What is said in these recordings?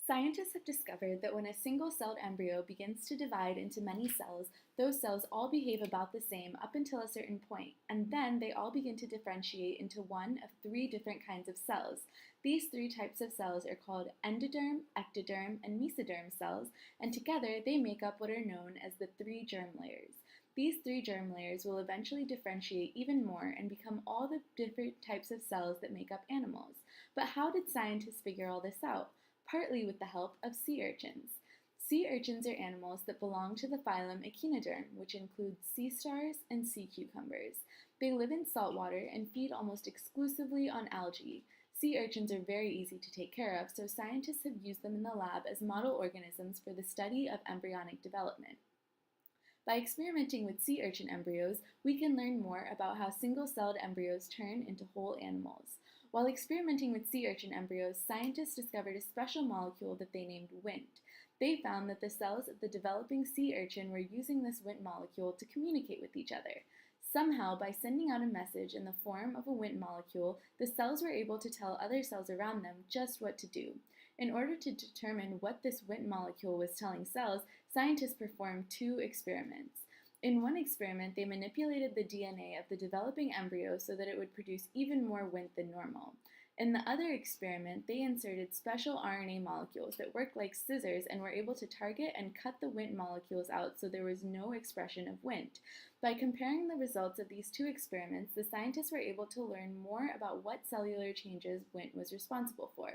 Scientists have discovered that when a single-celled embryo begins to divide into many cells, those cells all behave about the same up until a certain point, and then they all begin to differentiate into one of three different kinds of cells. These three types of cells are called endoderm, ectoderm, and mesoderm cells, and together they make up what are known as the three germ layers. These three germ layers will eventually differentiate even more and become all the different types of cells that make up animals. But how did scientists figure all this out? Partly with the help of sea urchins. Sea urchins are animals that belong to the phylum Echinoderm, which includes sea stars and sea cucumbers. They live in salt water and feed almost exclusively on algae. Sea urchins are very easy to take care of, so scientists have used them in the lab as model organisms for the study of embryonic development. By experimenting with sea urchin embryos, we can learn more about how single-celled embryos turn into whole animals. While experimenting with sea urchin embryos, scientists discovered a special molecule that they named Wnt. They found that the cells of the developing sea urchin were using this Wnt molecule to communicate with each other. Somehow, by sending out a message in the form of a Wnt molecule, the cells were able to tell other cells around them just what to do. In order to determine what this Wnt molecule was telling cells, scientists performed two experiments. In one experiment, they manipulated the DNA of the developing embryo so that it would produce even more Wnt than normal. In the other experiment, they inserted special RNA molecules that worked like scissors and were able to target and cut the Wnt molecules out so there was no expression of Wnt. By comparing the results of these two experiments, the scientists were able to learn more about what cellular changes Wnt was responsible for.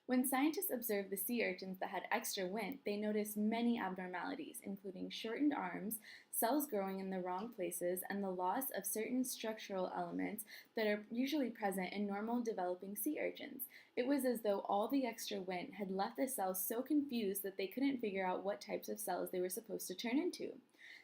When scientists observed the sea urchins that had extra Wnt, they noticed many abnormalities, including shortened arms, cells growing in the wrong places, and the loss of certain structural elements that are usually present in normal developing sea urchins. It was as though all the extra Wnt had left the cells so confused that they couldn't figure out what types of cells they were supposed to turn into.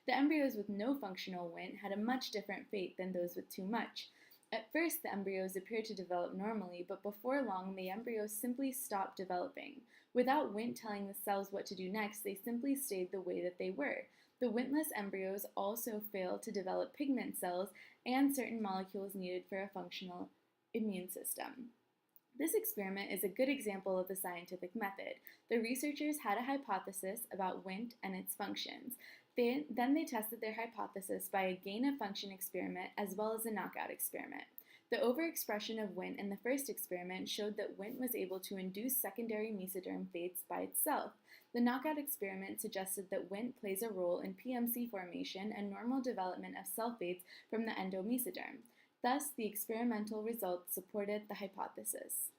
The embryos with no functional Wnt had a much different fate than those with too much. At first, the embryos appeared to develop normally, but before long, the embryos simply stopped developing. Without Wnt telling the cells what to do next, they simply stayed the way that they were. The Wnt-less embryos also failed to develop pigment cells and certain molecules needed for a functional immune system. This experiment is a good example of the scientific method. The researchers had a hypothesis about Wnt and its functions. Then they tested their hypothesis by a gain-of-function experiment as well as a knockout experiment. The overexpression of Wnt in the first experiment showed that Wnt was able to induce secondary mesoderm fates by itself. The knockout experiment suggested that Wnt plays a role in PMC formation and normal development of cell fates from the endomesoderm. Thus, the experimental results supported the hypothesis.